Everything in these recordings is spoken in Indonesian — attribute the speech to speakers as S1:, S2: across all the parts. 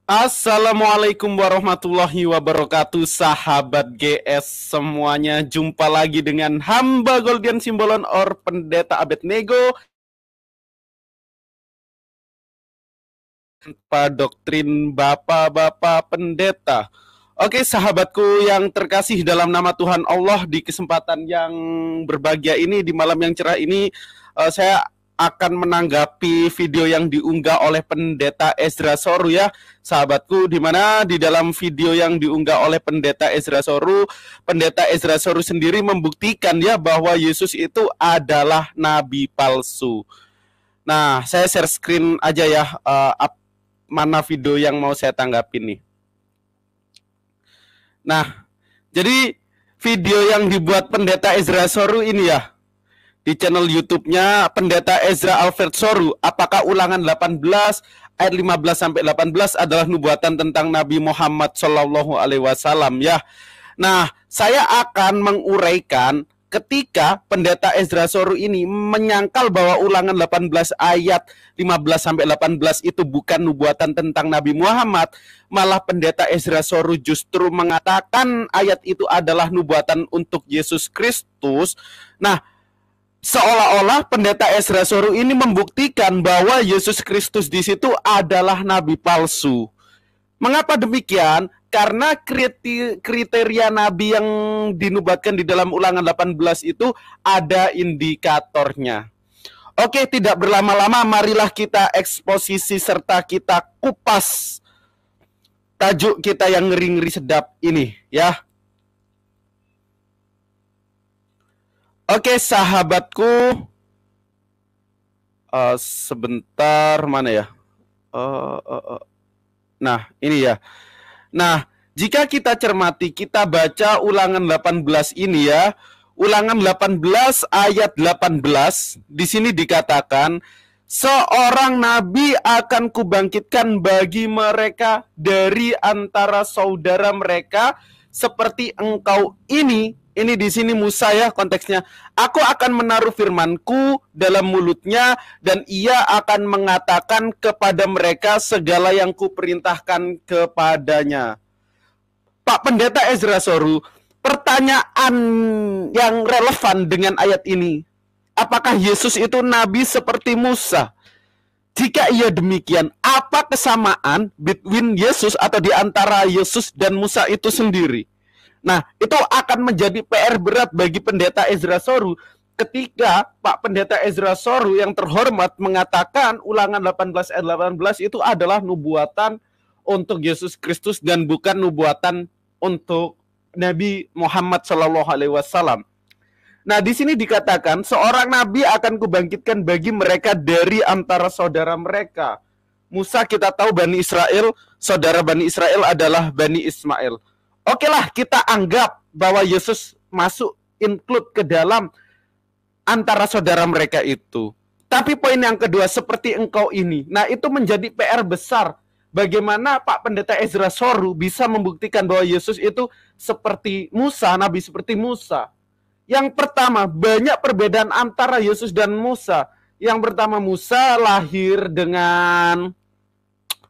S1: Assalamualaikum warahmatullahi wabarakatuh, sahabat GS semuanya. Jumpa lagi dengan hamba Goldian Simbolon or Pendeta Abednego, Pak Doktrin Bapak-Bapak Pendeta. Oke, sahabatku yang terkasih dalam nama Tuhan Allah, di kesempatan yang berbahagia ini, di malam yang cerah ini, saya akan menanggapi video yang diunggah oleh Pendeta Ezra Soru ya, sahabatku, di mana di dalam video yang diunggah oleh Pendeta Ezra Soru sendiri membuktikan ya bahwa Yesus itu adalah nabi palsu. Nah, saya share screen aja ya, mana video yang mau saya tanggapin nih. Nah, jadi video yang dibuat Pendeta Ezra Soru ini ya, di channel YouTube-nya Pendeta Ezra Alfred Soru, apakah ulangan 18 ayat 15 sampai 18 adalah nubuatan tentang Nabi Muhammad Shallallahu alaihi wasallam ya. Nah, saya akan menguraikan ketika Pendeta Ezra Soru ini menyangkal bahwa ulangan 18 ayat 15 sampai 18 itu bukan nubuatan tentang Nabi Muhammad, malah Pendeta Ezra Soru justru mengatakan ayat itu adalah nubuatan untuk Yesus Kristus. Nah, seolah-olah Pendeta Ezra Soru ini membuktikan bahwa Yesus Kristus di situ adalah nabi palsu. Mengapa demikian? Karena kriteria nabi yang dinubuatkan di dalam ulangan 18 itu ada indikatornya. Oke, tidak berlama-lama, marilah kita eksposisi serta kita kupas tajuk kita yang ngeri-ngeri sedap ini ya. Oke, sahabatku, sebentar, mana ya? Nah, ini ya. Nah, jika kita cermati, kita baca ulangan 18 ini ya. Ulangan 18 ayat 18, di sini dikatakan, seorang nabi akan kubangkitkan bagi mereka dari antara saudara mereka seperti engkau ini di sini Musa ya konteksnya. Aku akan menaruh firmanku dalam mulutnya dan ia akan mengatakan kepada mereka segala yang kuperintahkan kepadanya. Pak Pendeta Ezra Soru, pertanyaan yang relevan dengan ayat ini, apakah Yesus itu nabi seperti Musa? Jika iya demikian, apa kesamaan between Yesus atau di antara Yesus dan Musa itu sendiri? Nah, itu akan menjadi PR berat bagi Pendeta Ezra Soru ketika Pak Pendeta Ezra Soru yang terhormat mengatakan ulangan 18 ayat 18 itu adalah nubuatan untuk Yesus Kristus dan bukan nubuatan untuk Nabi Muhammad Shallallahu alaihi wasallam. Nah, di sini dikatakan seorang nabi akan kubangkitkan bagi mereka dari antara saudara mereka. Musa kita tahu Bani Israel, saudara Bani Israel adalah Bani Ismail. Oke lah, kita anggap bahwa Yesus masuk include ke dalam antara saudara mereka itu. Tapi poin yang kedua, seperti engkau ini. Nah, itu menjadi PR besar. Bagaimana Pak Pendeta Ezra Soru bisa membuktikan bahwa Yesus itu seperti Musa, nabi seperti Musa. Yang pertama, banyak perbedaan antara Yesus dan Musa. Yang pertama, Musa lahir dengan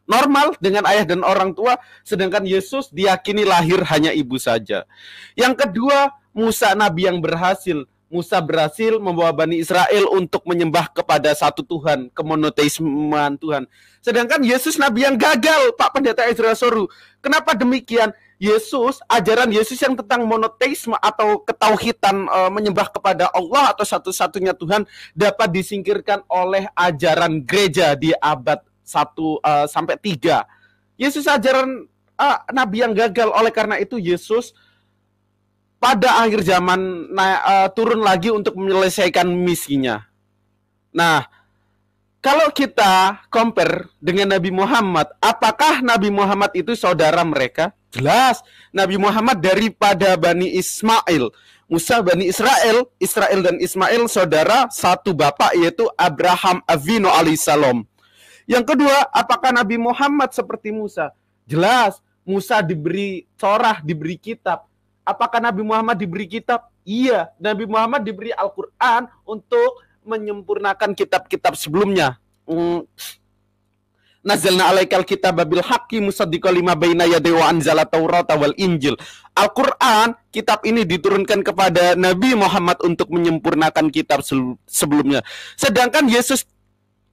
S1: normal dengan ayah dan orang tua, sedangkan Yesus diyakini lahir hanya ibu saja. Yang kedua, Musa nabi yang berhasil. Musa berhasil membawa Bani Israel untuk menyembah kepada satu Tuhan, kemonoteisman Tuhan. Sedangkan Yesus nabi yang gagal, Pak Pendeta Ezra Soru. Kenapa demikian? Yesus, ajaran Yesus yang tentang monoteisme atau ketauhidan, menyembah kepada Allah atau satu-satunya Tuhan dapat disingkirkan oleh ajaran gereja di abad 1 sampai 3. Yesus ajaran nabi yang gagal. Oleh karena itu Yesus pada akhir zaman turun lagi untuk menyelesaikan misinya. Nah, kalau kita compare dengan Nabi Muhammad, apakah Nabi Muhammad itu saudara mereka? Jelas, Nabi Muhammad daripada Bani Ismail. Musa Bani Israel, Israel dan Ismail saudara satu bapak, yaitu Abraham Avinu alaihissalam. Yang kedua, apakah Nabi Muhammad seperti Musa? Jelas, Musa diberi Torah, diberi kitab. Apakah Nabi Muhammad diberi kitab? Iya, Nabi Muhammad diberi Al-Quran untuk menyempurnakan kitab-kitab sebelumnya. Nazzalna alaikal kitaba bil haqqi musaddiqan lima baina yadayhi wa anzala taurata wal injil. Al-Quran, kitab ini diturunkan kepada Nabi Muhammad untuk menyempurnakan kitab sebelumnya. Sedangkan Yesus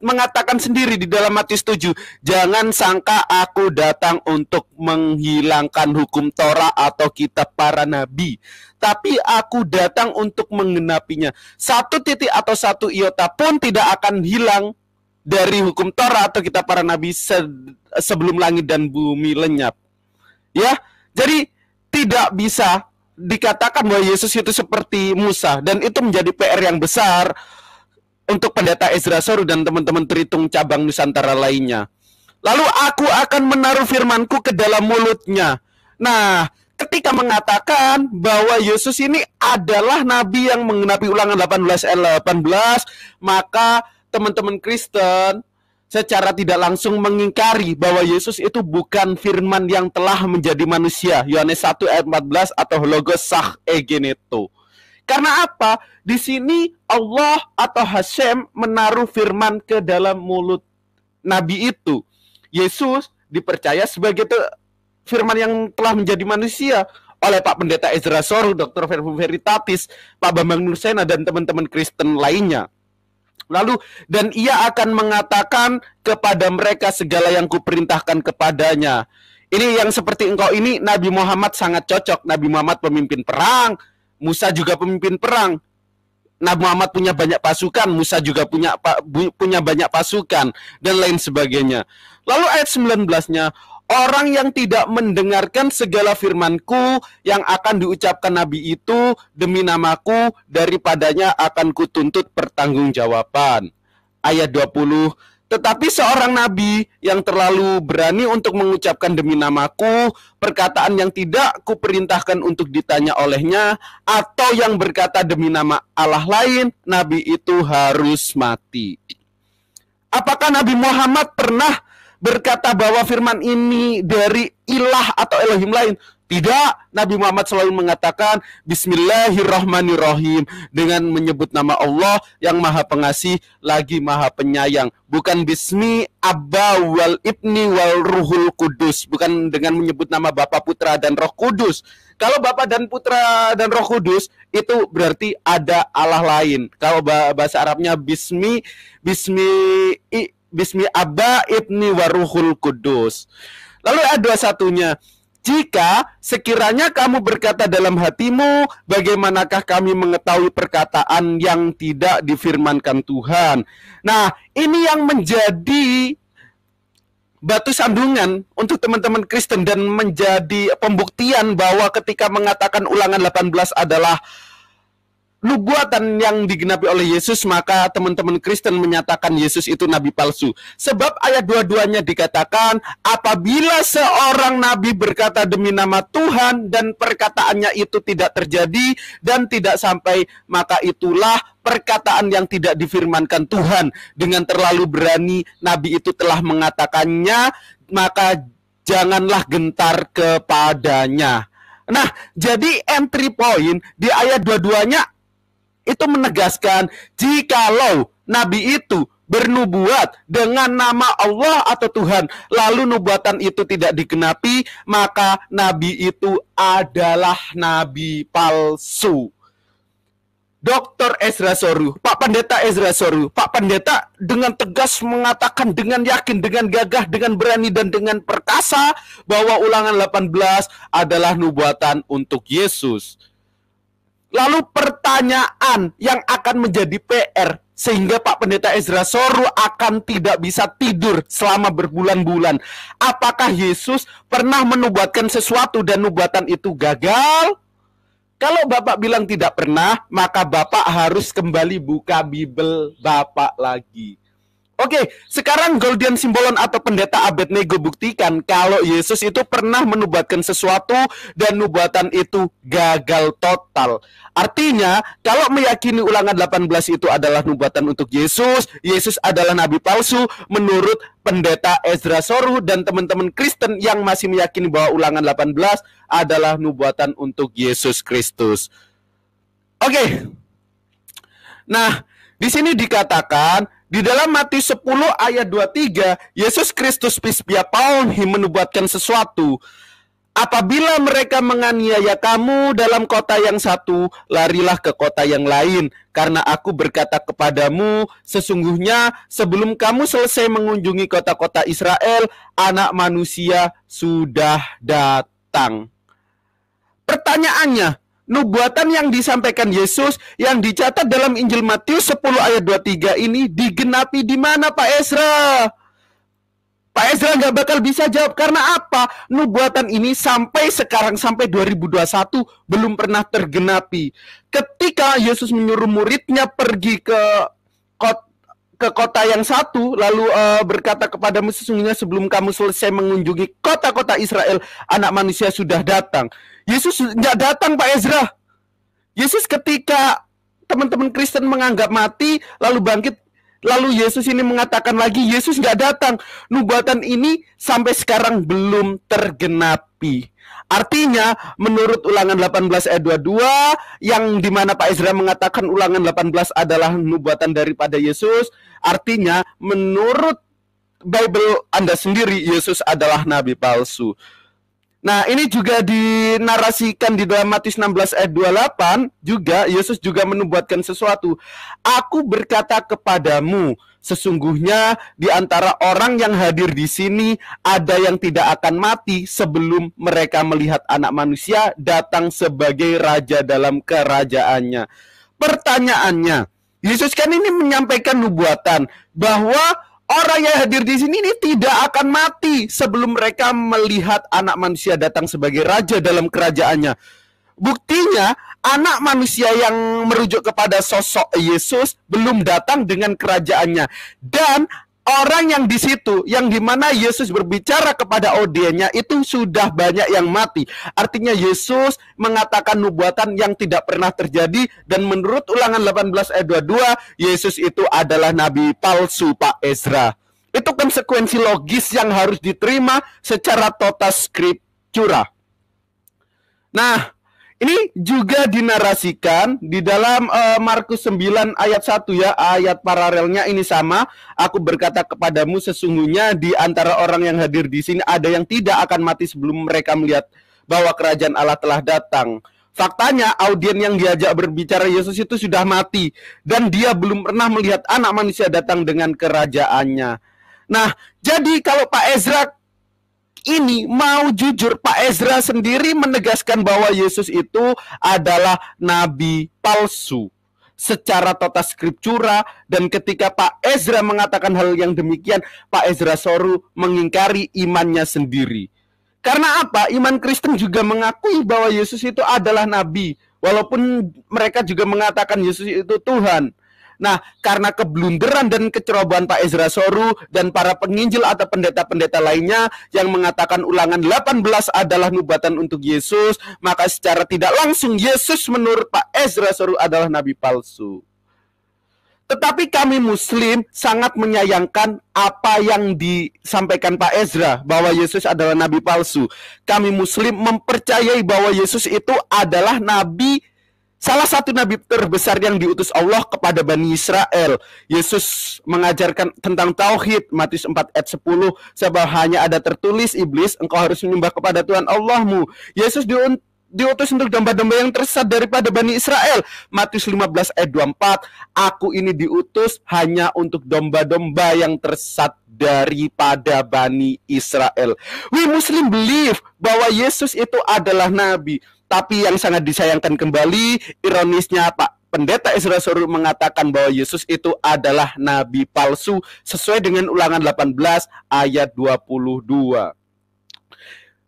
S1: mengatakan sendiri di dalam Matius 7, jangan sangka aku datang untuk menghilangkan hukum Torah atau kitab para nabi, tapi aku datang untuk menggenapinya. Satu titik atau satu iota pun tidak akan hilang dari hukum Torah atau kitab para nabi sebelum langit dan bumi lenyap. Ya, jadi tidak bisa dikatakan bahwa Yesus itu seperti Musa, dan itu menjadi PR yang besar untuk pendeta Ezra Soru dan teman-teman Tritung cabang Nusantara lainnya. Lalu aku akan menaruh firmanku ke dalam mulutnya. Nah, ketika mengatakan bahwa Yesus ini adalah nabi yang menggenapi Ulangan 18 ayat 18, maka teman-teman Kristen secara tidak langsung mengingkari bahwa Yesus itu bukan firman yang telah menjadi manusia. Yohanes 1 ayat 14 atau Logos Sach Egeneto. Karena apa? Di sini Allah atau Hashem menaruh firman ke dalam mulut nabi itu. Yesus dipercaya sebagai firman yang telah menjadi manusia oleh Pak Pendeta Ezra Soru, Dr. Verbum Veritatis, Pak Bambang Nursena, dan teman-teman Kristen lainnya. Lalu, dan ia akan mengatakan kepada mereka segala yang kuperintahkan kepadanya. Ini yang seperti engkau ini, Nabi Muhammad sangat cocok. Nabi Muhammad pemimpin perang, Musa juga pemimpin perang. Nabi Muhammad punya banyak pasukan, Musa juga punya banyak pasukan, dan lain sebagainya. Lalu ayat 19-nya, orang yang tidak mendengarkan segala firmanku yang akan diucapkan Nabi itu demi namaku, daripadanya akan kutuntut pertanggungjawaban. Ayat 20, tetapi seorang nabi yang terlalu berani untuk mengucapkan demi namaku perkataan yang tidak kuperintahkan untuk ditanya olehnya, atau yang berkata demi nama Allah lain, nabi itu harus mati. Apakah Nabi Muhammad pernah berkata bahwa firman ini dari ilah atau Elohim lain? Tidak, Nabi Muhammad selalu mengatakan Bismillahirrahmanirrahim, dengan menyebut nama Allah yang maha pengasih lagi maha penyayang. Bukan Bismi Abba wal Ibni wal Ruhul Kudus, bukan dengan menyebut nama Bapa, Putra, dan Roh Kudus. Kalau Bapa dan Putra dan Roh Kudus itu berarti ada Allah lain. Kalau bahasa Arabnya Bismi Abba Ibni Waruhul Kudus. Lalu ada satunya, jika sekiranya kamu berkata dalam hatimu, bagaimanakah kami mengetahui perkataan yang tidak difirmankan Tuhan? Nah, ini yang menjadi batu sandungan untuk teman-teman Kristen dan menjadi pembuktian bahwa ketika mengatakan Ulangan 18 adalah nubuatan yang digenapi oleh Yesus, maka teman-teman Kristen menyatakan Yesus itu nabi palsu. Sebab ayat 22-nya dikatakan, apabila seorang nabi berkata demi nama Tuhan dan perkataannya itu tidak terjadi dan tidak sampai, maka itulah perkataan yang tidak difirmankan Tuhan. Dengan terlalu berani nabi itu telah mengatakannya, maka janganlah gentar kepadanya. Nah, jadi entry point di ayat 22-nya itu menegaskan, jikalau nabi itu bernubuat dengan nama Allah atau Tuhan, lalu nubuatan itu tidak digenapi, maka nabi itu adalah nabi palsu. Dr. Ezra Soru, Pak Pendeta Ezra Soru, Pak Pendeta dengan tegas mengatakan dengan yakin, dengan gagah, dengan berani, dan dengan perkasa bahwa Ulangan 18 adalah nubuatan untuk Yesus. Lalu pertanyaan yang akan menjadi PR sehingga Pak Pendeta Ezra Soru akan tidak bisa tidur selama berbulan-bulan. Apakah Yesus pernah menubuatkan sesuatu dan nubuatan itu gagal? Kalau Bapak bilang tidak pernah, maka Bapak harus kembali buka Bible Bapak lagi. Oke, sekarang Goldian Simbolon atau Pendeta Abednego buktikan kalau Yesus itu pernah menubuatkan sesuatu dan nubuatan itu gagal total. Artinya, kalau meyakini Ulangan 18 itu adalah nubuatan untuk Yesus, Yesus adalah nabi palsu menurut Pendeta Ezra Soru dan teman-teman Kristen yang masih meyakini bahwa Ulangan 18 adalah nubuatan untuk Yesus Kristus. Oke. Nah, di sini dikatakan Di dalam Matius 10 ayat 23, Yesus Kristus Pispia Paulhi menubuatkan sesuatu. Apabila mereka menganiaya kamu dalam kota yang satu, larilah ke kota yang lain. Karena aku berkata kepadamu, sesungguhnya sebelum kamu selesai mengunjungi kota-kota Israel, Anak Manusia sudah datang. Pertanyaannya, nubuatan yang disampaikan Yesus yang dicatat dalam Injil Matius 10 ayat 23 ini digenapi di mana, Pak Ezra? Pak Ezra nggak bakal bisa jawab. Karena apa? Nubuatan ini sampai sekarang, sampai 2021 belum pernah tergenapi. Ketika Yesus menyuruh muridnya pergi ke kota yang satu, lalu berkata kepadamu, sesungguhnya sebelum kamu selesai mengunjungi kota-kota Israel, Anak Manusia sudah datang. Yesus nggak datang, Pak Ezra. Yesus ketika teman-teman Kristen menganggap mati, lalu bangkit, lalu Yesus ini mengatakan lagi, Yesus nggak datang. Nubuatan ini sampai sekarang belum tergenapi. Artinya, menurut Ulangan 18 ayat 22, yang dimana Pak Ezra mengatakan Ulangan 18 adalah nubuatan daripada Yesus, artinya menurut Bible Anda sendiri, Yesus adalah nabi palsu. Nah, ini juga dinarasikan di dalam Matius 16 ayat 28, juga Yesus juga menubuatkan sesuatu. Aku berkata kepadamu, sesungguhnya di antara orang yang hadir di sini ada yang tidak akan mati sebelum mereka melihat Anak Manusia datang sebagai raja dalam kerajaannya. Pertanyaannya, Yesus kan ini menyampaikan nubuatan bahwa orang yang hadir di sini ini tidak akan mati sebelum mereka melihat Anak Manusia datang sebagai raja dalam kerajaannya. Buktinya, Anak Manusia yang merujuk kepada sosok Yesus belum datang dengan kerajaannya. Dan orang yang di situ, yang dimana Yesus berbicara kepada audiennya, itu sudah banyak yang mati. Artinya Yesus mengatakan nubuatan yang tidak pernah terjadi. Dan menurut Ulangan 18 ayat 22, Yesus itu adalah nabi palsu, Pak Ezra. Itu konsekuensi logis yang harus diterima secara tota scriptura. Nah, ini juga dinarasikan di dalam Markus 9 ayat 1 ya, ayat paralelnya ini sama. Aku berkata kepadamu, sesungguhnya di antara orang yang hadir di sini ada yang tidak akan mati sebelum mereka melihat bahwa kerajaan Allah telah datang. Faktanya audien yang diajak berbicara Yesus itu sudah mati dan dia belum pernah melihat Anak Manusia datang dengan kerajaannya. Nah, jadi kalau Pak Ezra ini mau jujur, Pak Ezra sendiri menegaskan bahwa Yesus itu adalah nabi palsu secara tota scriptura. Dan ketika Pak Ezra mengatakan hal yang demikian, Pak Ezra Soru mengingkari imannya sendiri. Karena apa? Iman Kristen juga mengakui bahwa Yesus itu adalah nabi, walaupun mereka juga mengatakan Yesus itu Tuhan. Nah, karena keblunderan dan kecerobohan Pak Ezra Soru dan para penginjil atau pendeta-pendeta lainnya yang mengatakan Ulangan 18 adalah nubuatan untuk Yesus, maka secara tidak langsung Yesus menurut Pak Ezra Soru adalah nabi palsu. Tetapi kami Muslim sangat menyayangkan apa yang disampaikan Pak Ezra bahwa Yesus adalah nabi palsu. Kami Muslim mempercayai bahwa Yesus itu adalah nabi, salah satu nabi terbesar yang diutus Allah kepada Bani Israel. Yesus mengajarkan tentang tauhid, Matius 4 ayat 10, sebab hanya ada tertulis, iblis, engkau harus menyembah kepada Tuhan Allahmu. Yesus diutus untuk domba-domba yang tersesat daripada Bani Israel, Matius 15 ayat 24, aku ini diutus hanya untuk domba-domba yang tersesat daripada Bani Israel. We Muslim believe bahwa Yesus itu adalah nabi. Tapi yang sangat disayangkan kembali, ironisnya Pak Pendeta Ezra Soru mengatakan bahwa Yesus itu adalah nabi palsu sesuai dengan Ulangan 18 ayat 22.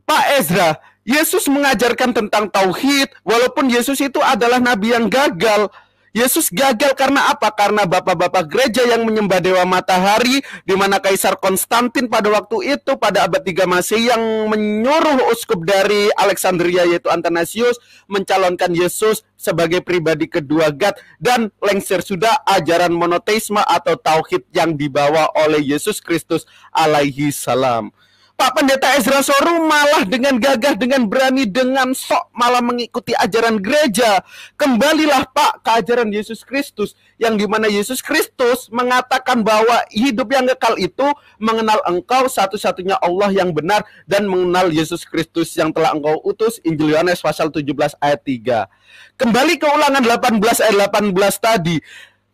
S1: Pak Ezra, Yesus mengajarkan tentang tauhid, walaupun Yesus itu adalah nabi yang gagal. Yesus gagal karena apa? Karena bapak-bapak gereja yang menyembah dewa matahari, di mana Kaisar Konstantin pada waktu itu, pada abad 3 Masehi, yang menyuruh uskup dari Alexandria yaitu Athanasius mencalonkan Yesus sebagai pribadi kedua God, dan lengser sudah ajaran monoteisme atau tauhid yang dibawa oleh Yesus Kristus alaihi salam. Pak Pendeta Ezra Soru malah dengan gagah, dengan berani, dengan sok malah mengikuti ajaran gereja. Kembalilah Pak ke ajaran Yesus Kristus, yang dimana Yesus Kristus mengatakan bahwa hidup yang kekal itu mengenal engkau satu-satunya Allah yang benar, dan mengenal Yesus Kristus yang telah engkau utus. Injil Yohanes pasal 17 ayat 3. Kembali ke Ulangan 18 ayat 18 tadi.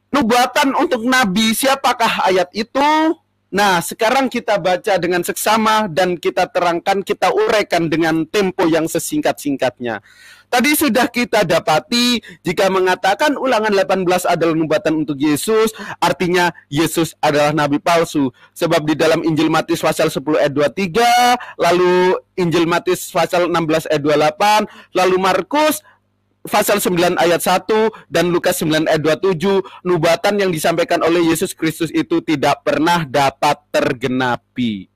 S1: Nubuatan untuk nabi, siapakah ayat itu? Nah, sekarang kita baca dengan seksama dan kita terangkan, kita uraikan dengan tempo yang sesingkat-singkatnya. Tadi sudah kita dapati jika mengatakan Ulangan 18 adalah nubuatan untuk Yesus, artinya Yesus adalah nabi palsu. Sebab di dalam Injil Matius pasal 10 ayat 23, lalu Injil Matius pasal 16 ayat 28, lalu Markus pasal 9 ayat 1 dan Lukas 9 ayat 27, nubuatan yang disampaikan oleh Yesus Kristus itu tidak pernah dapat tergenapi.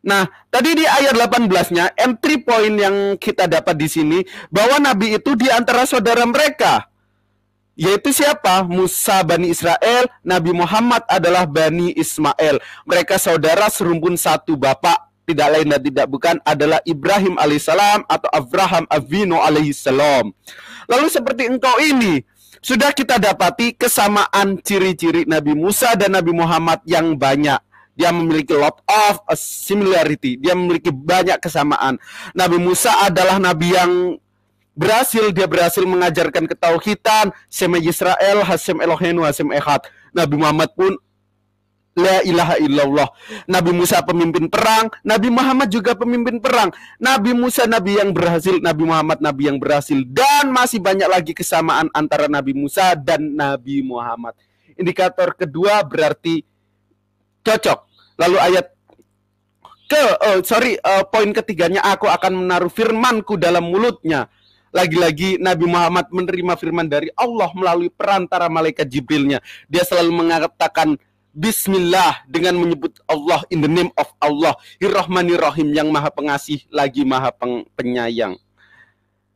S1: Nah, tadi di ayat 18-nya, entry point yang kita dapat di sini, bahwa nabi itu di antara saudara mereka. Yaitu siapa? Musa Bani Israel, Nabi Muhammad adalah Bani Ismail. Mereka saudara serumpun satu bapak. Tidak lain dan tidak bukan adalah Ibrahim alaihissalam atau Abraham Avinu alaihissalam. Lalu seperti engkau ini, sudah kita dapati kesamaan ciri-ciri Nabi Musa dan Nabi Muhammad yang banyak. Dia memiliki lot of similarity. Dia memiliki banyak kesamaan. Nabi Musa adalah nabi yang dia berhasil mengajarkan ketauhidan, Shema Yisrael, Hashem Eloheinu, Hashem Echad. Nabi Muhammad pun La ilaha illallah. Nabi Musa pemimpin perang, Nabi Muhammad juga pemimpin perang. Nabi Musa nabi yang berhasil, Nabi Muhammad nabi yang berhasil. Dan masih banyak lagi kesamaan antara Nabi Musa dan Nabi Muhammad. Indikator kedua berarti cocok. Lalu ayat poin ketiganya, aku akan menaruh firmanku dalam mulutnya. Lagi-lagi Nabi Muhammad menerima firman dari Allah melalui perantara malaikat Jibrilnya. Dia selalu mengatakan Bismillah dengan menyebut Allah, in the name of Allah, Ar-Rahmanir-Rahim, yang maha pengasih lagi maha penyayang.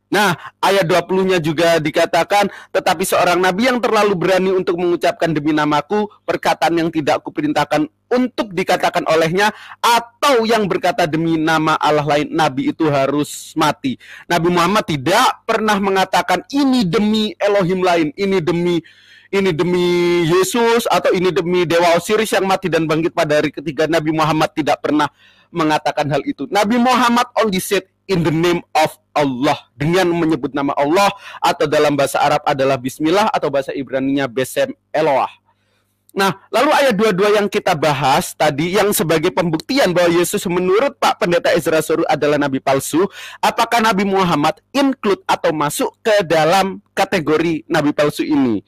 S1: Nah, ayat 20-nya juga dikatakan, tetapi seorang nabi yang terlalu berani untuk mengucapkan demi namaku perkataan yang tidak kuperintahkan untuk dikatakan olehnya, atau yang berkata demi nama Allah lain, nabi itu harus mati. Nabi Muhammad tidak pernah mengatakan ini demi Elohim lain, ini demi Yesus, atau ini demi Dewa Osiris yang mati dan bangkit pada hari ketiga. Nabi Muhammad tidak pernah mengatakan hal itu. Nabi Muhammad only said in the name of Allah, dengan menyebut nama Allah, atau dalam bahasa Arab adalah Bismillah, atau bahasa Ibraninya Besem Eloah. Nah, lalu ayat 22 yang kita bahas tadi, yang sebagai pembuktian bahwa Yesus menurut Pak Pendeta Ezra Soru adalah nabi palsu, apakah Nabi Muhammad include atau masuk ke dalam kategori nabi palsu ini?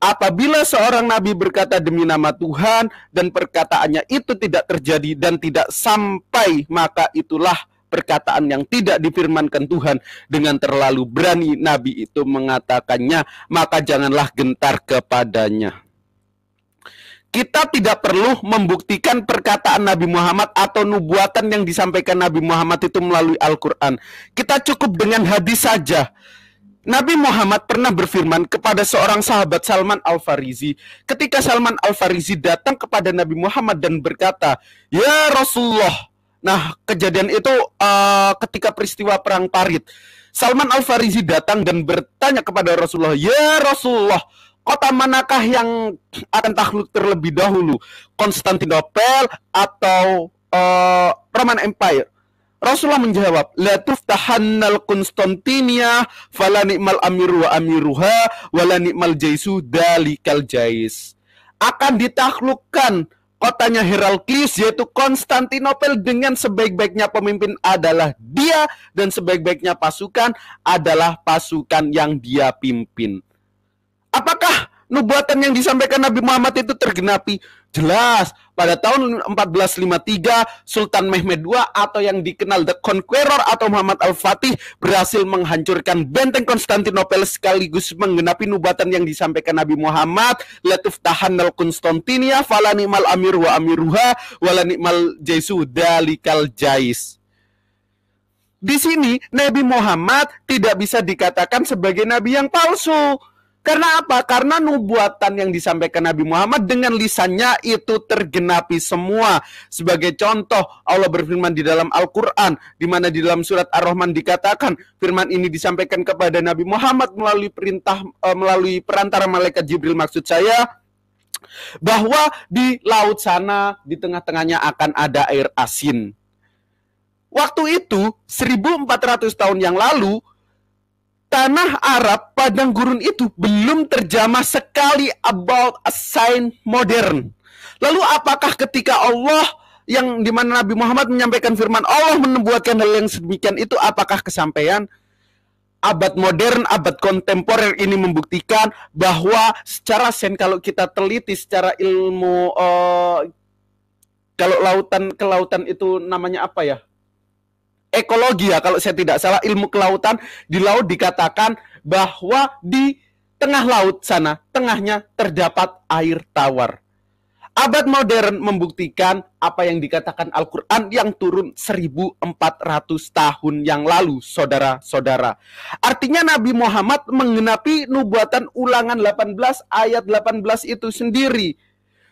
S1: Apabila seorang nabi berkata demi nama Tuhan dan perkataannya itu tidak terjadi dan tidak sampai, maka itulah perkataan yang tidak difirmankan Tuhan. Dengan terlalu berani nabi itu mengatakannya, maka janganlah gentar kepadanya. Kita tidak perlu membuktikan perkataan Nabi Muhammad atau nubuatan yang disampaikan Nabi Muhammad itu melalui Al-Quran. Kita cukup dengan hadis saja. Nabi Muhammad pernah berfirman kepada seorang sahabat, Salman Al-Farisi. Ketika Salman Al-Farisi datang kepada Nabi Muhammad dan berkata, "Ya Rasulullah." Nah, kejadian itu ketika peristiwa perang Parit. Salman Al-Farisi datang dan bertanya kepada Rasulullah, "Ya Rasulullah, kota manakah yang akan takluk terlebih dahulu? Konstantinopel atau Roman Empire?" Rasulullah menjawab, "La tuftahannal Konstantinia fala ni'mal amiru wa amiruha wala ni'mal jaisu dalikal jais." Akan ditaklukkan kotanya Heraklius, yaitu Konstantinopel, dengan sebaik-baiknya pemimpin adalah dia, dan sebaik-baiknya pasukan adalah pasukan yang dia pimpin. Apakah nubuatan yang disampaikan Nabi Muhammad itu tergenapi? Jelas. Pada tahun 1453, Sultan Mehmed II atau yang dikenal The Conqueror atau Muhammad Al-Fatih berhasil menghancurkan benteng Konstantinopel sekaligus menggenapi nubuatan yang disampaikan Nabi Muhammad, "La tuftahannal Konstantinia fala ni'mal amir wa amiruha wala ni'mal jaisu dalikal jais." Di sini Nabi Muhammad tidak bisa dikatakan sebagai nabi yang palsu. Karena apa? Karena nubuatan yang disampaikan Nabi Muhammad dengan lisannya itu tergenapi semua. Sebagai contoh, Allah berfirman di dalam Al-Quran, di mana di dalam surat Ar-Rahman dikatakan, firman ini disampaikan kepada Nabi Muhammad melalui perantara malaikat Jibril, maksud saya, bahwa di laut sana, di tengah-tengahnya akan ada air asin. Waktu itu, 1400 tahun yang lalu, tanah Arab, padang gurun itu belum terjamah sekali about a sign modern. Lalu apakah ketika Allah yang dimana Nabi Muhammad menyampaikan firman Allah menubuatkan hal yang sedemikian itu, apakah kesampaian? Abad modern, abad kontemporer ini membuktikan bahwa secara sains, kalau kita teliti secara ilmu, kalau kelautan itu namanya apa ya? Ekologi ya, kalau saya tidak salah, ilmu kelautan, di laut dikatakan bahwa di tengah laut sana, tengahnya terdapat air tawar. Abad modern membuktikan apa yang dikatakan Al-Quran yang turun 1400 tahun yang lalu, saudara-saudara. Artinya Nabi Muhammad menggenapi nubuatan Ulangan 18 ayat 18 itu sendiri.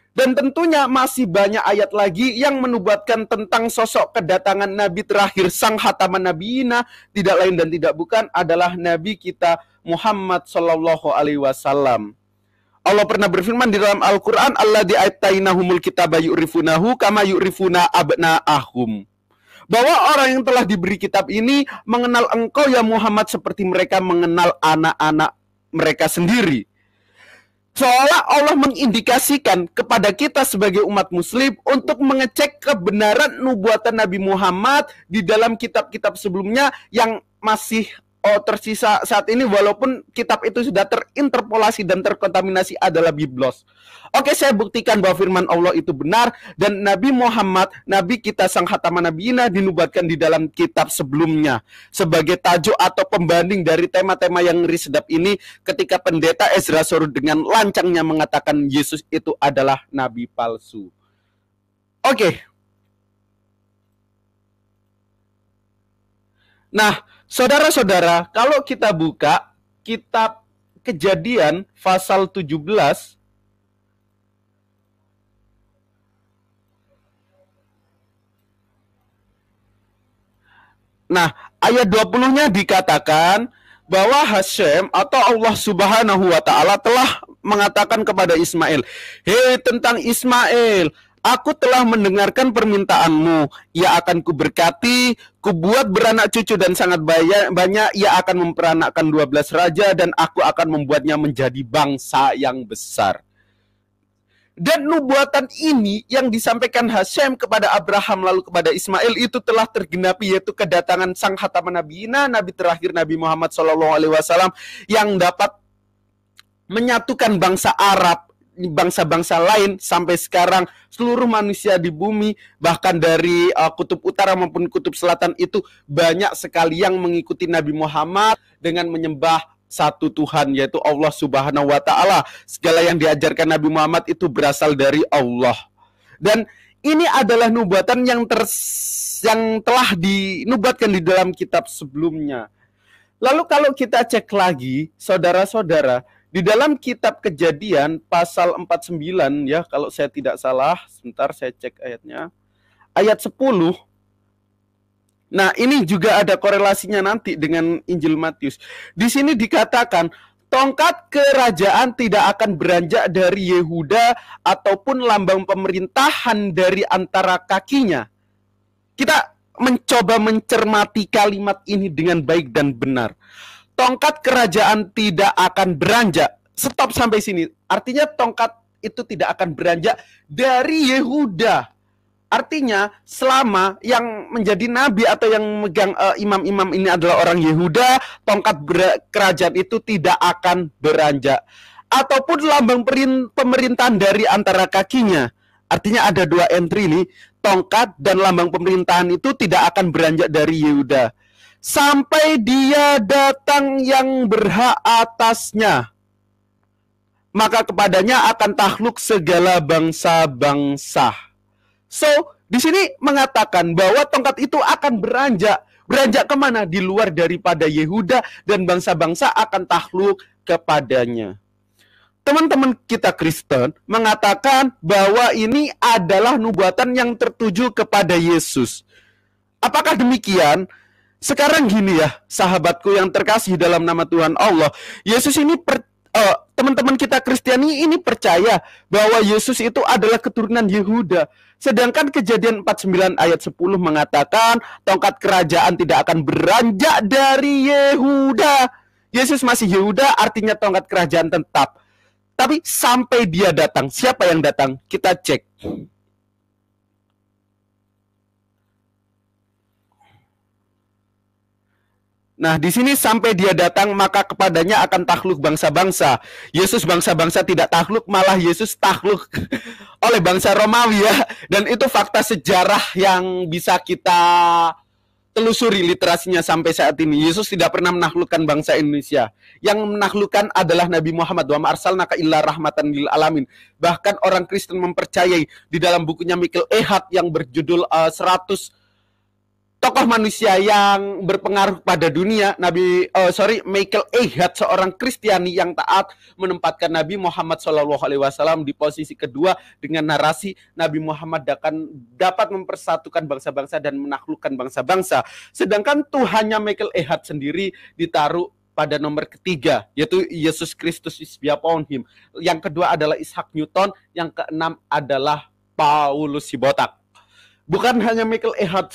S1: Dan tentunya masih banyak ayat lagi yang menubuatkan tentang sosok kedatangan Nabi terakhir, sang khataman nabiyina, tidak lain dan tidak bukan adalah Nabi kita Muhammad Sallallahu Alaihi Wasallam. Allah pernah berfirman di dalam Al-Quran, Alladzi atainahumul kitaba yu'rifunahu kama yu'rifuna abna'ahum. Bahwa orang yang telah diberi kitab ini mengenal engkau ya Muhammad seperti mereka mengenal anak-anak mereka sendiri. Seolah Allah mengindikasikan kepada kita sebagai umat muslim untuk mengecek kebenaran nubuatan Nabi Muhammad di dalam kitab-kitab sebelumnya yang masih tersisa saat ini, walaupun kitab itu sudah terinterpolasi dan terkontaminasi adalah biblos. Oke, saya buktikan bahwa firman Allah itu benar dan Nabi Muhammad, Nabi kita sang khataman nabiyina, dinubuatkan di dalam kitab sebelumnya. Sebagai tajuk atau pembanding dari tema-tema yang ngeri sedap ini, ketika pendeta Ezra Sorud dengan lancangnya mengatakan Yesus itu adalah nabi palsu. Oke. Nah, saudara-saudara, kalau kita buka kitab Kejadian pasal 17, nah, ayat 20-nya dikatakan bahwa Hashem atau Allah Subhanahu wa Ta'ala telah mengatakan kepada Ismail, "Hei tentang Ismail, aku telah mendengarkan permintaanmu. Ia akan kuberkati, kubuat beranak cucu dan sangat banyak. Ia akan memperanakkan 12 raja dan aku akan membuatnya menjadi bangsa yang besar." Dan nubuatan ini yang disampaikan Hashem kepada Abraham lalu kepada Ismail itu telah tergenapi, yaitu kedatangan sang khataman nabiyina, nabi terakhir Nabi Muhammad SAW, yang dapat menyatukan bangsa Arab, bangsa-bangsa lain sampai sekarang. Seluruh manusia di bumi, bahkan dari kutub utara maupun kutub selatan, itu banyak sekali yang mengikuti Nabi Muhammad dengan menyembah satu Tuhan, yaitu Allah Subhanahu wa Ta'ala. Segala yang diajarkan Nabi Muhammad itu berasal dari Allah. Dan ini adalah nubuatan yang telah dinubuatkan di dalam kitab sebelumnya. Lalu kalau kita cek lagi, saudara-saudara, di dalam kitab Kejadian pasal 49 ya, kalau saya tidak salah, sebentar saya cek ayatnya. Ayat 10. Nah, ini juga ada korelasinya nanti dengan Injil Matius. Di sini dikatakan, tongkat kerajaan tidak akan beranjak dari Yehuda ataupun lambang pemerintahan dari antara kakinya. Kita mencoba mencermati kalimat ini dengan baik dan benar. Tongkat kerajaan tidak akan beranjak. Stop sampai sini. Artinya tongkat itu tidak akan beranjak dari Yehuda. Artinya selama yang menjadi nabi atau yang megang imam-imam ini adalah orang Yehuda, tongkat kerajaan itu tidak akan beranjak. Ataupun lambang pemerintahan dari antara kakinya. Artinya ada dua entry nih, tongkat dan lambang pemerintahan itu tidak akan beranjak dari Yehuda. Sampai dia datang yang berhak atasnya, maka kepadanya akan takluk segala bangsa-bangsa. So, di sini mengatakan bahwa tongkat itu akan beranjak. Beranjak kemana? Di luar daripada Yehuda, dan bangsa-bangsa akan takluk kepadanya. Teman-teman kita Kristen mengatakan bahwa ini adalah nubuatan yang tertuju kepada Yesus. Apakah demikian? Sekarang gini ya, sahabatku yang terkasih dalam nama Tuhan Allah, Yesus ini teman-teman kita Kristiani ini percaya bahwa Yesus itu adalah keturunan Yehuda. Sedangkan Kejadian 49 ayat 10 mengatakan tongkat kerajaan tidak akan beranjak dari Yehuda. Yesus masih Yehuda, artinya tongkat kerajaan tetap. Tapi sampai dia datang, siapa yang datang? Kita cek. Nah, di sini sampai dia datang, maka kepadanya akan takluk bangsa-bangsa. Yesus bangsa-bangsa tidak takluk, malah Yesus takluk oleh bangsa Romawi ya. Dan itu fakta sejarah yang bisa kita telusuri literasinya sampai saat ini. Yesus tidak pernah menaklukkan bangsa Indonesia. Yang menaklukkan adalah Nabi Muhammad. Wa ma arsalnaka illa rahmatan lil alamin. Bahkan orang Kristen mempercayai di dalam bukunya Michael Ehad yang berjudul 100 tokoh manusia yang berpengaruh pada dunia, Michael Ehad, seorang Kristiani yang taat, menempatkan Nabi Muhammad SAW di posisi kedua dengan narasi Nabi Muhammad akan dapat mempersatukan bangsa-bangsa dan menaklukkan bangsa-bangsa. Sedangkan Tuhannya Michael Ehad sendiri ditaruh pada nomor ketiga, yaitu Yesus Kristus is upon him. Yang kedua adalah Isaac Newton, yang keenam adalah Paulus Sibotak. Bukan hanya Michael Ehad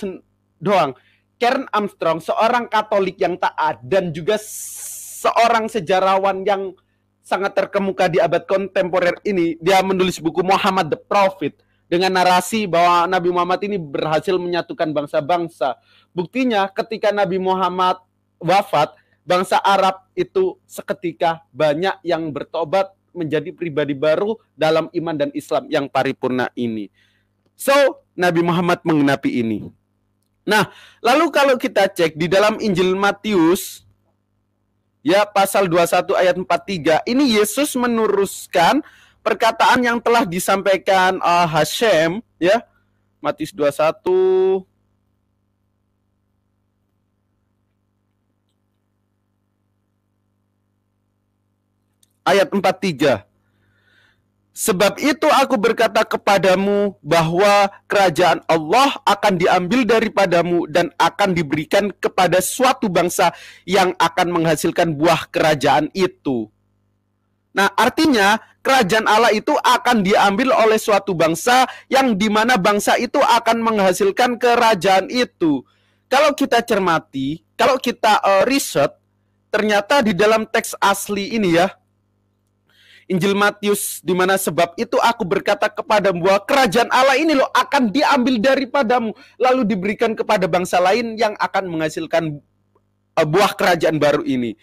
S1: doang, Karen Armstrong, seorang Katolik yang taat dan juga seorang sejarawan yang sangat terkemuka di abad kontemporer ini, dia menulis buku Muhammad the Prophet dengan narasi bahwa Nabi Muhammad ini berhasil menyatukan bangsa-bangsa. Buktinya ketika Nabi Muhammad wafat, bangsa Arab itu seketika banyak yang bertobat menjadi pribadi baru dalam iman dan Islam yang paripurna ini. So, Nabi Muhammad menggenapi ini. Nah, lalu kalau kita cek di dalam Injil Matius, ya pasal 21 ayat 43, ini Yesus meneruskan perkataan yang telah disampaikan Hashem, ya, Matius 21 ayat 43. Sebab itu aku berkata kepadamu bahwa kerajaan Allah akan diambil daripadamu dan akan diberikan kepada suatu bangsa yang akan menghasilkan buah kerajaan itu. Nah, artinya kerajaan Allah itu akan diambil oleh suatu bangsa yang dimana bangsa itu akan menghasilkan kerajaan itu. Kalau kita cermati, kalau kita riset, ternyata di dalam teks asli ini ya, Injil Matius, di mana sebab itu aku berkata kepadamu bahwa kerajaan Allah ini loh akan diambil daripadamu, lalu diberikan kepada bangsa lain yang akan menghasilkan buah kerajaan baru ini.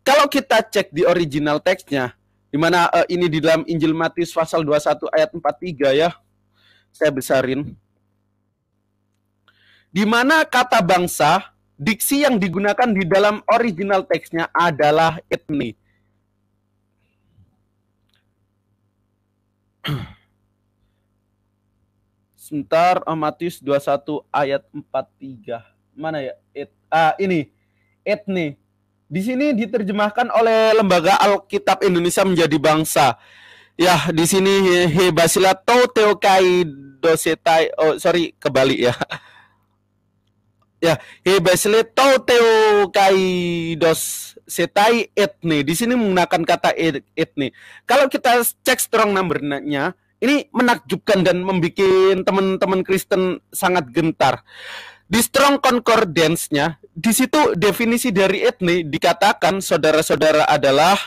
S1: Kalau kita cek di original teksnya, di mana ini di dalam Injil Matius pasal 21 ayat 43 ya, saya besarin. Di mana kata bangsa, diksi yang digunakan di dalam original teksnya adalah etni. Sebentar, Matius 21 ayat 43. Mana ya? Ini etni. Di sini diterjemahkan oleh Lembaga Alkitab Indonesia menjadi bangsa. Ya, di sini hebasila teokai dosetai. Oh, sorry, kebalik ya. Ya, hebasila teokai dosetai etni. Di sini menggunakan kata etni. Kalau kita cek strong number-nya, ini menakjubkan dan membuat teman-teman Kristen sangat gentar. Di Strong Concordance-nya, di situ definisi dari etni dikatakan saudara-saudara adalah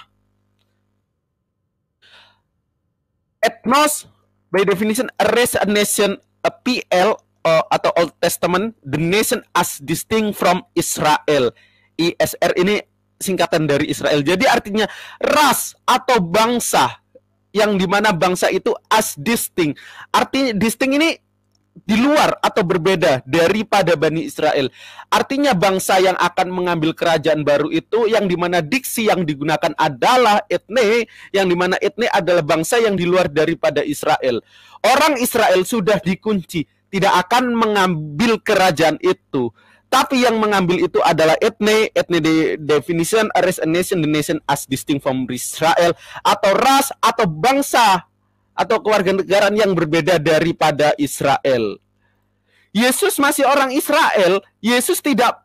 S1: ethnos, by definition a race, a nation, a PL atau Old Testament, the nation as distinct from Israel. ISR ini singkatan dari Israel. Jadi artinya ras atau bangsa yang dimana bangsa itu as distinct. Artinya distinct ini di luar atau berbeda daripada Bani Israel. Artinya bangsa yang akan mengambil kerajaan baru itu yang dimana diksi yang digunakan adalah etne, yang dimana etne adalah bangsa yang di luar daripada Israel. Orang Israel sudah dikunci, tidak akan mengambil kerajaan itu. Tapi yang mengambil itu adalah ethne definition as a nation, the nation as distinct from Israel, atau ras atau bangsa atau kewarganegaraan yang berbeda daripada Israel. Yesus masih orang Israel. Yesus tidak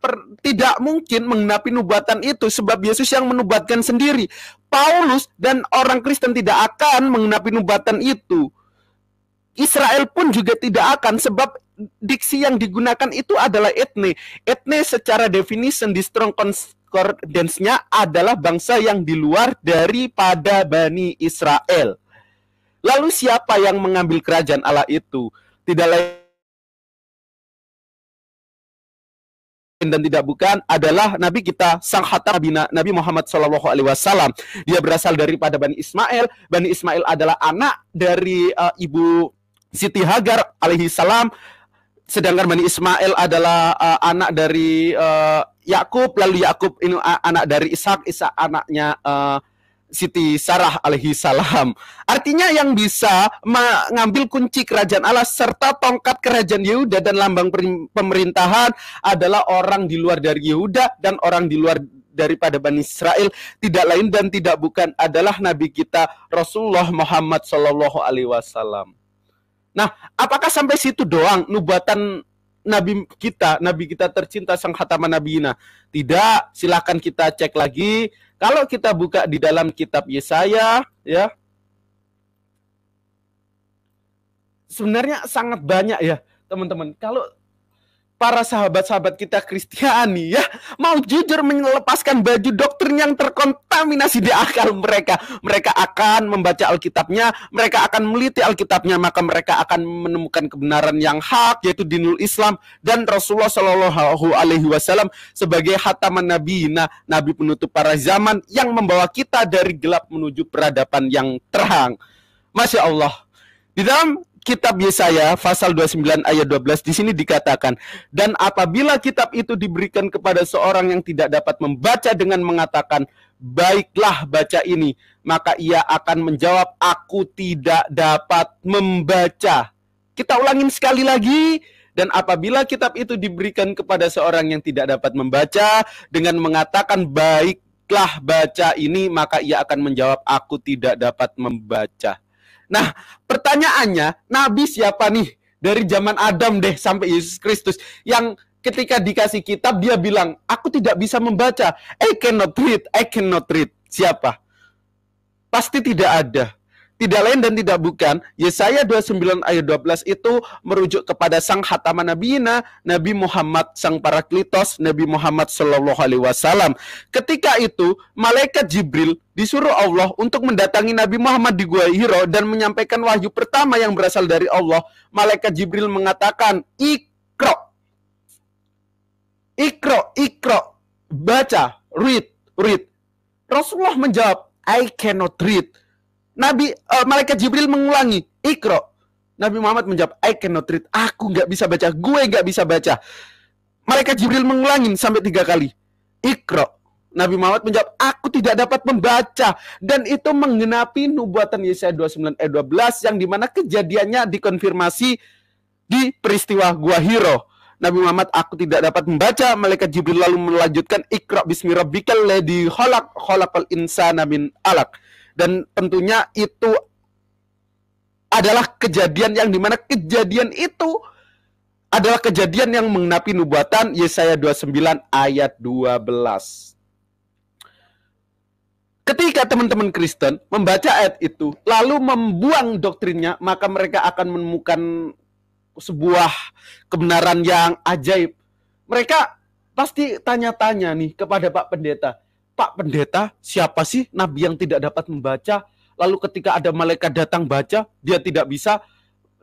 S1: mungkin menggenapi nubuatan itu, sebab Yesus yang menubuatkan sendiri. Paulus dan orang Kristen tidak akan menggenapi nubuatan itu. Israel pun juga tidak akan, sebab diksi yang digunakan itu adalah ethne. Ethne secara definition di Strong Concordance-nya adalah bangsa yang di luar daripada Bani Israel. Lalu siapa yang mengambil kerajaan Allah itu? Tidak lain dan tidak bukan adalah Nabi kita, sang khatam Nabi Muhammad SAW. Dia berasal daripada Bani Ismail. Bani Ismail adalah anak dari ibu Siti Hagar alaihi salam. Sedangkan Bani Ismail adalah anak dari Yakub. Lalu Yakub ini anak dari Ishak. Ishak anaknya Siti Sarah alaihi salam. Artinya yang bisa mengambil kunci kerajaan Allah serta tongkat kerajaan Yehuda dan lambang pemerintahan adalah orang di luar dari Yehuda dan orang di luar daripada Bani Israel. Tidak lain dan tidak bukan adalah Nabi kita Rasulullah Muhammad Sallallahu Alaihi Wasallam. Nah, apakah sampai situ doang nubuatan Nabi kita tercinta, sang khataman nabiyina? Tidak, silakan kita cek lagi. Kalau kita buka di dalam kitab Yesaya, ya, sebenarnya sangat banyak ya, teman-teman. Kalau para sahabat-sahabat kita Kristiani ya mau jujur melepaskan baju doktrin yang terkontaminasi di akal mereka, mereka akan membaca Alkitabnya, mereka akan meliti Alkitabnya, maka mereka akan menemukan kebenaran yang hak, yaitu dinul Islam dan Rasulullah Shallallahu Alaihi Wasallam sebagai khataman nabiyina, nabi penutup para zaman yang membawa kita dari gelap menuju peradaban yang terang. Masya Allah. Di dalam kitab Yesaya pasal 29 ayat 12 di sini dikatakan, dan apabila kitab itu diberikan kepada seorang yang tidak dapat membaca dengan mengatakan, baiklah baca ini, maka ia akan menjawab, aku tidak dapat membaca. Kita ulangin sekali lagi. Dan apabila kitab itu diberikan kepada seorang yang tidak dapat membaca dengan mengatakan, baiklah baca ini, maka ia akan menjawab, aku tidak dapat membaca. Nah, pertanyaannya, Nabi siapa nih? Dari zaman Adam deh sampai Yesus Kristus, yang ketika dikasih kitab dia bilang, aku tidak bisa membaca. I cannot read. Siapa? Pasti tidak ada. Tidak lain dan tidak bukan, Yesaya 29 ayat 12 itu merujuk kepada sang khataman nabiyina, Nabi Muhammad sang parakletos, Nabi Muhammad Sallallahu Alaihi Wasallam. Ketika itu, malaikat Jibril disuruh Allah untuk mendatangi Nabi Muhammad di Gua Hiro dan menyampaikan wahyu pertama yang berasal dari Allah. Malaikat Jibril mengatakan, Ikro, baca, read. Rasulullah menjawab, I cannot read. Malaikat Jibril mengulangi, Ikro. Nabi Muhammad menjawab, I cannot read. Aku nggak bisa baca, gue nggak bisa baca. Malaikat Jibril mengulangi sampai 3 kali, Ikro. Nabi Muhammad menjawab, aku tidak dapat membaca. Dan itu menggenapi nubuatan Yesaya 29 ayat 12 yang dimana kejadiannya dikonfirmasi di peristiwa Gua Hiro. Nabi Muhammad, aku tidak dapat membaca. Malaikat Jibril lalu melanjutkan, Ikra bismi rabbikal ladzi khalaqal insana min alaq. Dan tentunya itu adalah kejadian yang dimana kejadian itu adalah kejadian yang menggenapi nubuatan Yesaya 29 ayat 12. Ketika teman-teman Kristen membaca ayat itu lalu membuang doktrinnya, maka mereka akan menemukan sebuah kebenaran yang ajaib. Mereka pasti tanya-tanya nih kepada Pak Pendeta, Pak Pendeta, siapa sih nabi yang tidak dapat membaca? Lalu ketika ada malaikat datang baca, dia tidak bisa,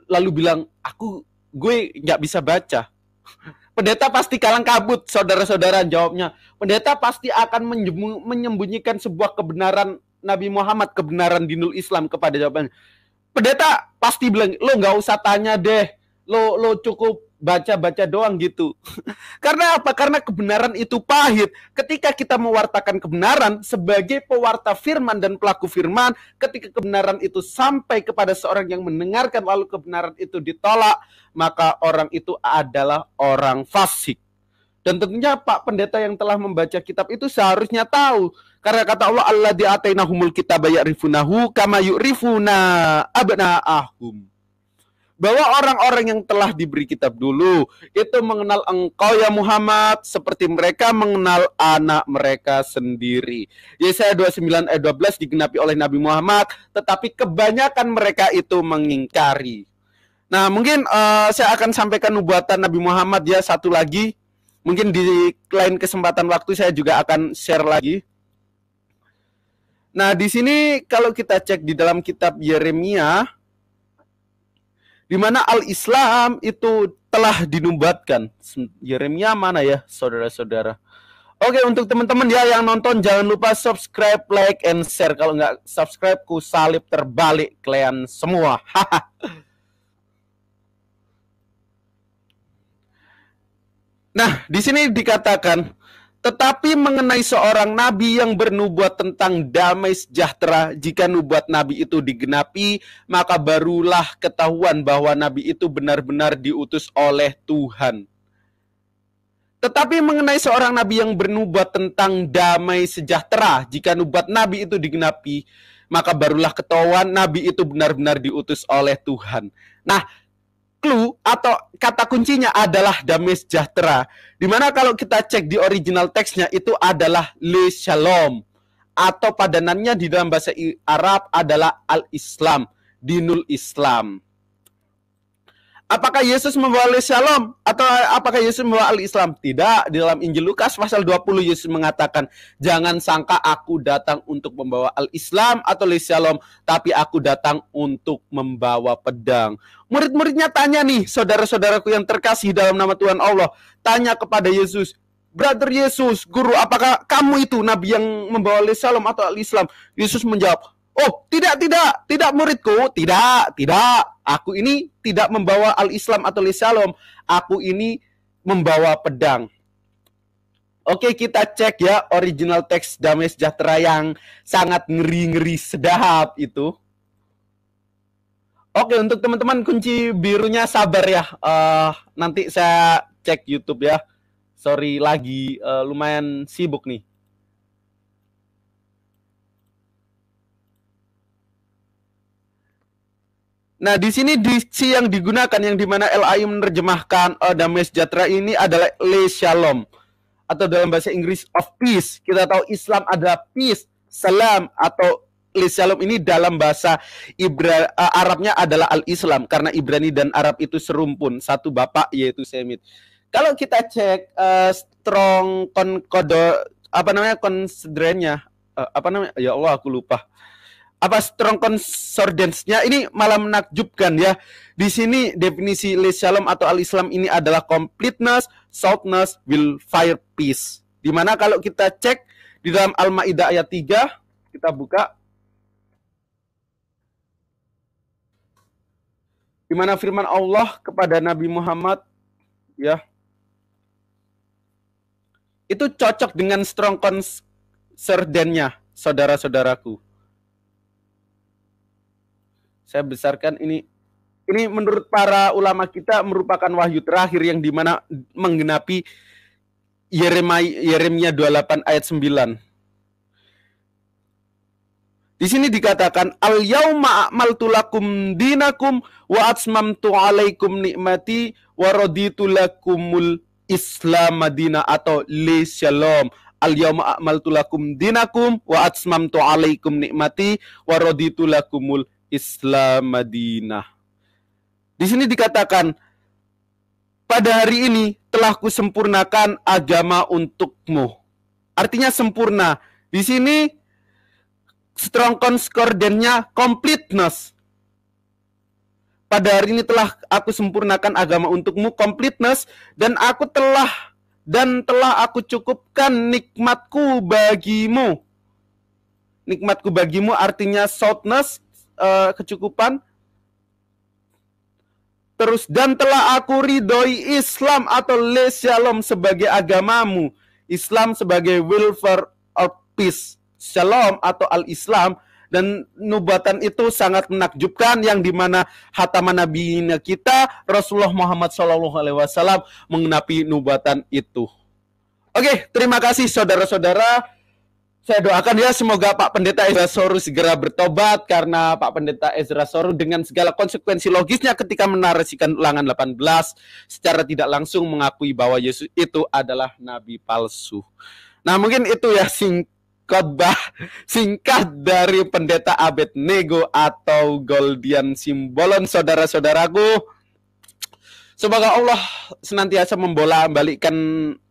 S1: lalu bilang, gue nggak bisa baca. Pendeta pasti kalang kabut, saudara-saudara, jawabnya. Pendeta pasti akan menyembunyikan sebuah kebenaran Nabi Muhammad, kebenaran dinul Islam kepada jawabannya. Pendeta pasti bilang, lo nggak usah tanya deh, lo cukup baca-baca doang gitu. Karena apa? Karena kebenaran itu pahit. Ketika kita mewartakan kebenaran sebagai pewarta firman dan pelaku firman, ketika kebenaran itu sampai kepada seorang yang mendengarkan lalu kebenaran itu ditolak, maka orang itu adalah orang fasik. Dan tentunya Pak Pendeta yang telah membaca kitab itu seharusnya tahu. Karena kata Allah, alladzi atainahumul kitaba ya'rifunahu kama yu'rifuna abna'ahum. Bahwa orang-orang yang telah diberi kitab dulu itu mengenal engkau ya Muhammad seperti mereka mengenal anak mereka sendiri. Yesaya 29 ayat 12 digenapi oleh Nabi Muhammad, tetapi kebanyakan mereka itu mengingkari. Nah, mungkin saya akan sampaikan nubuatan Nabi Muhammad ya satu lagi. Mungkin di lain kesempatan waktu saya juga akan share lagi. Nah, di sini kalau kita cek di dalam kitab Yeremia, di mana al-Islam itu telah dinubuatkan. Yeremia mana ya, saudara-saudara? Oke, untuk teman-teman ya yang nonton, jangan lupa subscribe, like, and share. Kalau nggak subscribe, ku salib terbalik kalian semua. Nah, di sini dikatakan, tetapi mengenai seorang nabi yang bernubuat tentang damai sejahtera, jika nubuat nabi itu digenapi, maka barulah ketahuan bahwa nabi itu benar-benar diutus oleh Tuhan. Tetapi mengenai seorang nabi yang bernubuat tentang damai sejahtera, jika nubuat nabi itu digenapi, maka barulah ketahuan nabi itu benar-benar diutus oleh Tuhan. Nah, clue atau kata kuncinya adalah damai sejahtera. Dimana kalau kita cek di original teksnya itu adalah le shalom. Atau padanannya di dalam bahasa Arab adalah al-Islam, dinul Islam. Apakah Yesus membawa le shalom? Atau apakah Yesus membawa al-Islam? Tidak. Di dalam Injil Lukas pasal 20 Yesus mengatakan, jangan sangka aku datang untuk membawa al-Islam atau le shalom, tapi aku datang untuk membawa pedang. Murid-muridnya tanya nih, saudara-saudaraku yang terkasih dalam nama Tuhan Allah, tanya kepada Yesus, Brother Yesus, Guru, apakah kamu itu Nabi yang membawa le shalom atau al-Islam? Yesus menjawab, oh, tidak muridku, tidak. Aku ini tidak membawa al-Islam atau le shalom. Aku ini membawa pedang. Oke, kita cek ya original teks damai sejahtera yang sangat ngeri-ngeri sedap itu. Oke, untuk teman-teman kunci birunya sabar ya. Nanti saya cek YouTube ya. Sorry lagi lumayan sibuk nih. Nah, di sini diksi yang digunakan yang dimana LAI menerjemahkan damai sejahtera ini adalah le shalom atau dalam bahasa Inggris of peace. Kita tahu Islam adalah peace, salam atau le shalom ini dalam bahasa Arabnya adalah al-Islam karena Ibrani dan Arab itu serumpun, satu bapak yaitu Semit. Kalau kita cek strong considerannya ya Allah aku lupa. Strong concordance-nya ini malah menakjubkan ya. Di sini definisi le shalom atau al-Islam ini adalah completeness, soundness, will fire peace. Dimana kalau kita cek di dalam Al-Maidah ayat 3, kita buka. Dimana firman Allah kepada Nabi Muhammad ya. Itu cocok dengan strong concordance-nya, saudara-saudaraku. Saya besarkan ini menurut para ulama kita merupakan wahyu terakhir yang dimana menggenapi Yeremia 28 ayat 9. Di sini dikatakan al-yauma akmaltu lakum dinakum wa atmamtu alaikum nikmati wa raditu lakumul Islam Madinah atau le shalom. Al-yauma akmaltu lakum dinakum wa atmamtu alaikum nikmati wa raditu lakumul Islam Madinah. Di sini dikatakan, pada hari ini telah kusempurnakan agama untukmu. Artinya sempurna. Di sini strong concordance-nya completeness. Pada hari ini telah aku sempurnakan agama untukmu, completeness, dan telah aku cukupkan nikmatku bagimu. Nikmatku bagimu artinya soundness, kecukupan. Terus, dan telah aku ridhoi Islam atau le shalom sebagai agamamu. Islam sebagai will for peace. Shalom atau al-Islam. Dan nubuatan itu sangat menakjubkan yang dimana hataman Nabi kita Rasulullah Muhammad SAW mengenapi nubuatan itu. Oke, terima kasih saudara-saudara. Saya doakan ya semoga Pak Pendeta Ezra Soru segera bertobat, karena Pak Pendeta Ezra Soru dengan segala konsekuensi logisnya ketika menarasikan Ulangan 18 secara tidak langsung mengakui bahwa Yesus itu adalah nabi palsu. Nah, mungkin itu ya khotbah singkat dari Pendeta Abednego atau Goldian Simbolon, saudara-saudaraku. Semoga Allah senantiasa membolak-balikkan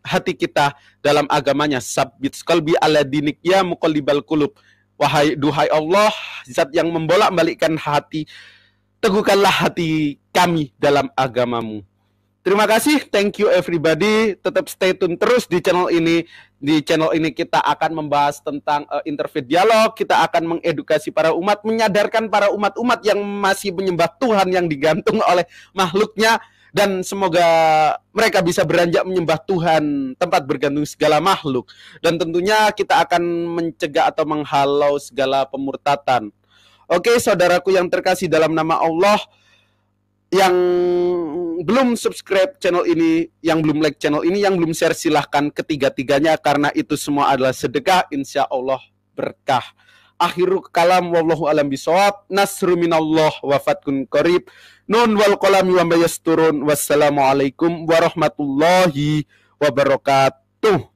S1: hati kita dalam agamanya. Sabbit qalbi ala dinik ya muqallibal qulub. Wahai duhai Allah, zat yang membolak-balikkan hati, teguhkanlah hati kami dalam agamamu. Terima kasih, thank you everybody. Tetap stay tune terus di channel ini. Di channel ini kita akan membahas tentang interfaith dialog. Kita akan mengedukasi para umat, menyadarkan para umat-umat yang masih menyembah Tuhan yang digantung oleh makhluknya. Dan semoga mereka bisa beranjak menyembah Tuhan tempat bergantung segala makhluk. Dan tentunya kita akan mencegah atau menghalau segala pemurtatan. Oke, saudaraku yang terkasih dalam nama Allah, yang belum subscribe channel ini, yang belum like channel ini, yang belum share, silahkan ketiga-tiganya, karena itu semua adalah sedekah, insya Allah berkah. Akhirul kalam wallahu alam bisawab. Nasru minallah wa fatkun qarib. Nun wal qalami wa mayasturun. Wassalamualaikum warahmatullahi wabarakatuh.